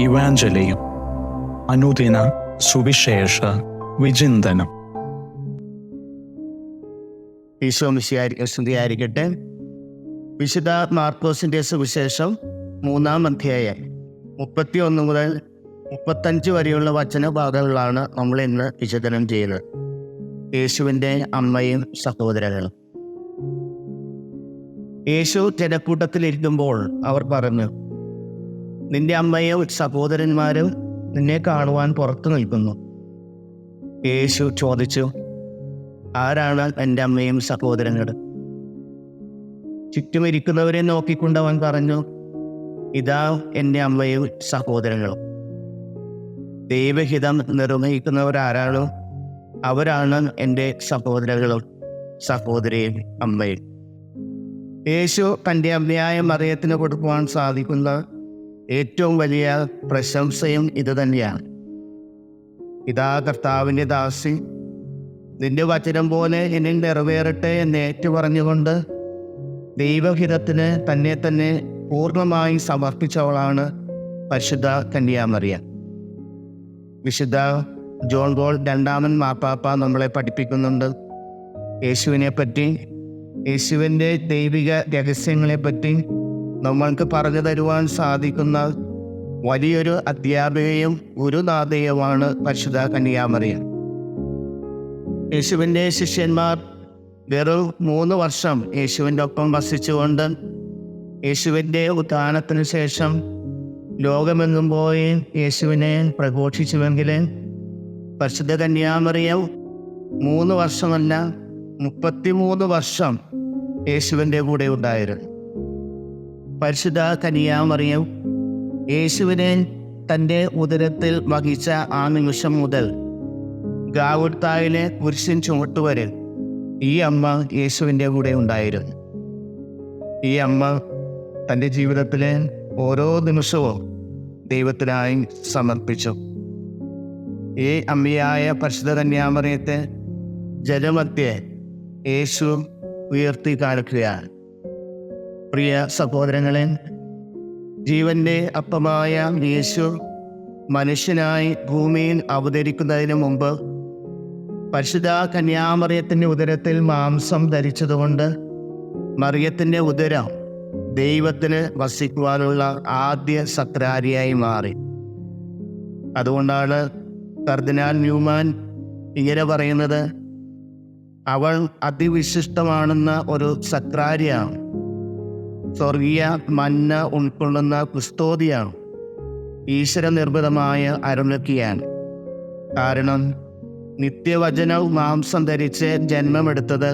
ഇവാഞ്ചലിയും അനുദിന സുവിശേഷ വിചിന്തനം. ഈശോ മിശിഹായ്ക്ക് സ്തുതിയായിരിക്കട്ടെ. വിശുദ്ധ മാർക്കോസിൻ്റെ സുവിശേഷം 3-ാം അധ്യായം 31 മുതൽ 35 വരെയുള്ള വചനഭാഗങ്ങളാണ് നമ്മൾ ഇന്ന് വിചിന്തനം ചെയ്യുന്നത്. യേശുവിൻ്റെ അമ്മയും സഹോദരങ്ങളും. യേശു ജനക്കൂട്ടത്തിലിരിക്കുമ്പോൾ അവർ പറഞ്ഞു, നിന്റെ അമ്മയും സഹോദരന്മാരും നിന്നെ കാണുവാൻ പുറത്തു നിൽക്കുന്നു. യേശു ചോദിച്ചു, ആരാണ് എൻ്റെ അമ്മയും സഹോദരങ്ങളും? ചുറ്റുമിരിക്കുന്നവരെ നോക്കിക്കൊണ്ട് അവൻ പറഞ്ഞു, ഇതാ എൻ്റെ അമ്മയും സഹോദരങ്ങളും. ദൈവഹിതം നിർവഹിക്കുന്നവരാരാണോ അവരാണ് എൻ്റെ സഹോദരങ്ങളും സഹോദരിയും അമ്മയും. യേശു തൻ്റെ അമ്മയായ മറിയത്തിന് കൊടുക്കുവാൻ സാധിക്കുന്ന ഏറ്റവും വലിയ പ്രശംസയും ഇതുതന്നെയാണ്. ഇതാ കർത്താവിൻ്റെ ദാസി, നിന്റെ വചനം പോലെ എന്നിൽ നിറവേറട്ടെ എന്ന് ഏറ്റുപറഞ്ഞുകൊണ്ട് ദൈവഹിതത്തിന് തന്നെ പൂർണ്ണമായി സമർപ്പിച്ചവളാണ് പരിശുദ്ധ കന്യാമറിയം. വിശുദ്ധ ജോൺ പോൾ രണ്ടാമൻ മാർപ്പാപ്പ നമ്മളെ പഠിപ്പിക്കുന്നുണ്ട്. യേശുവിനെ പറ്റി, യേശുവിൻ്റെ ദൈവിക രഹസ്യങ്ങളെപ്പറ്റി നമ്മൾക്ക് പറഞ്ഞു തരുവാൻ സാധിക്കുന്ന വലിയൊരു അധ്യാപികയും ഗുരുനാഥയുമാണ് പരിശുദ്ധ കന്യാമറിയം. യേശുവിൻ്റെ ശിഷ്യന്മാർ വെറും 3 വർഷം യേശുവിൻ്റെ ഒപ്പം വസിച്ചുകൊണ്ട് യേശുവിൻ്റെ ഉത്ഥാനത്തിന് ശേഷം ലോകമെങ്ങും പോയി യേശുവിനെ പ്രഘോഷിച്ചുവെങ്കിലും പരിശുദ്ധ കന്യാമറിയം 3 വർഷമല്ല 33 വർഷം യേശുവിൻ്റെ കൂടെ ഉണ്ടായിരുന്നു. പരിശുദ്ധ കന്യാമറിയം യേശുവിനെ തൻ്റെ ഉദരത്തിൽ വഹിച്ച ആ നിമിഷം മുതൽ ഗാഗുൽത്തായിലെ കുരിശിൻ ചുവട്ടുവരെ ഈ അമ്മ യേശുവിൻ്റെ കൂടെ ഉണ്ടായിരുന്നു. ഈ അമ്മ തൻ്റെ ജീവിതത്തിലെ ഓരോ നിമിഷവും ദൈവത്തിനായി സമർപ്പിച്ചു. ഈ അമ്മയായ പരിശുദ്ധ കന്യാമറിയത്തെ ജനമധ്യേ യേശു ഉയർത്തി കാണിക്കുകയാണ്. പ്രിയ സഹോദരങ്ങളെ, ജീവന്റെ അപ്പമായ യേശു മനുഷ്യനായി ഭൂമിയിൽ അവതരിക്കുന്നതിന് മുമ്പ് പരിശുദ്ധ കന്യാമറിയത്തിൻ്റെ ഉദരത്തിൽ മാംസം ധരിച്ചതുകൊണ്ട് മറിയത്തിൻ്റെ ഉദരം ദൈവത്തിന് വസിക്കുവാനുള്ള ആദ്യ സത്രാരിയായി മാറി. അതുകൊണ്ടാണ് കർദിനാൾ ന്യൂമാൻ ഇങ്ങനെ പറയുന്നത്, അവൾ അതിവിശിഷ്ടമാണെന്ന ഒരു സക്രാരിയാണ്, സ്വർഗീയ മന്ന ഉൾക്കൊള്ളുന്ന കുസ്തോതിയാണ്, ഈശ്വര നിർമ്മിതമായ അരുളക്കിയാണ്. കാരണം നിത്യവചനം മാംസം ധരിച്ച് ജന്മമെടുത്തത്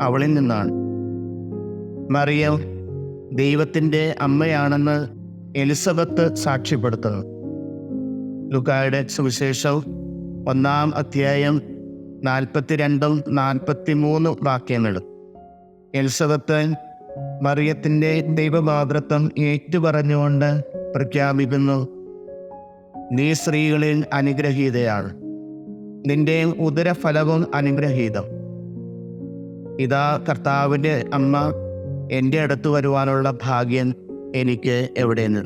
അവളിൽ നിന്നാണ്. മറിയം ദൈവത്തിൻ്റെ അമ്മയാണെന്ന് എലിസബത്ത് സാക്ഷ്യപ്പെടുത്തുന്നു. ലൂക്കായുടെ സുവിശേഷം 1-ാം അധ്യായം 42-43 വാക്യങ്ങളും. എലിസബത്ത് മറിയത്തിൻ്റെ ദൈവമാതൃത്വം ഏറ്റുപറഞ്ഞുകൊണ്ട് പ്രഖ്യാപിക്കുന്നു, നീ സ്ത്രീകളിൽ അനുഗ്രഹീതയാണ്, നിന്റെ ഉദരഫലവും അനുഗ്രഹീതം. ഇതാ കർത്താവിൻ്റെ അമ്മ, എൻ്റെ അടുത്ത് വരുവാനുള്ള ഭാഗ്യം എനിക്ക് എവിടെ നിന്ന്?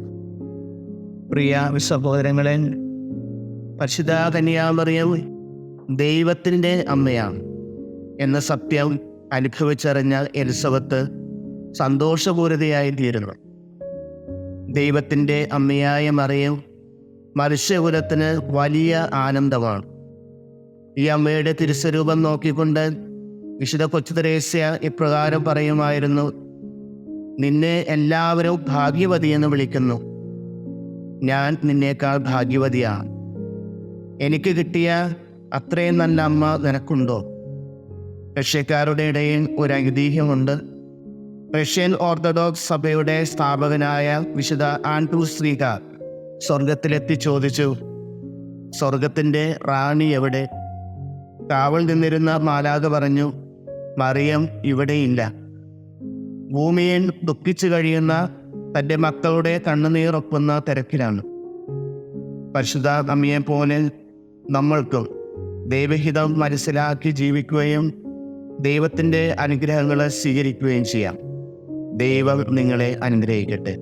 പ്രിയ സഹോദരങ്ങളെ, പരിശുദ്ധ കന്യാമറിയം ദൈവത്തിൻ്റെ അമ്മയാണ് എന്ന സത്യം അനുഭവിച്ചറിഞ്ഞ എലിസബത്ത് സന്തോഷപൂരിതയായിത്തീരുന്നു. ദൈവത്തിൻ്റെ അമ്മയായ മറിയം മനുഷ്യകുലത്തിന് വലിയ ആനന്ദമാണ്. ഈ അമ്മയുടെ തിരുസ്വരൂപം നോക്കിക്കൊണ്ട് വിശുദ്ധ കൊച്ചു തെരേസ്യ ഇപ്രകാരം പറയുമായിരുന്നു, നിന്നെ എല്ലാവരും ഭാഗ്യവതിയെന്ന് വിളിക്കുന്നു, ഞാൻ നിന്നേക്കാൾ ഭാഗ്യവതിയാണ്. എനിക്ക് കിട്ടിയ അത്രയും നല്ല അമ്മ നിനക്കുണ്ടോ? റഷ്യക്കാരുടെ ഇടയിൽ ഒരു ഐതിഹ്യമുണ്ട്. റഷ്യൻ ഓർത്തഡോക്സ് സഭയുടെ സ്ഥാപകനായ വിശുദ്ധ ആൻഡ്രൂസ് ശ്രീക സ്വർഗത്തിലെത്തി ചോദിച്ചു, സ്വർഗത്തിൻ്റെ റാണി എവിടെ? കാവൽ നിന്നിരുന്ന മാലാഖ പറഞ്ഞു, മറിയം ഇവിടെയില്ല. ഭൂമിയിൽ ദുഃഖിച്ചു കഴിയുന്ന തൻ്റെ മക്കളുടെ കണ്ണുനീറൊപ്പുന്ന തിരക്കിലാണ്. പരിശുദ്ധ അമ്മയെപ്പോലെ നമ്മൾക്കും ദൈവഹിതം മനസ്സിലാക്കി ജീവിക്കുകയും ദൈവത്തിൻ്റെ അനുഗ്രഹങ്ങൾ സ്വീകരിക്കുകയും ചെയ്യാം. ദൈവം നിങ്ങളെ അനുഗ്രഹിക്കട്ടെ.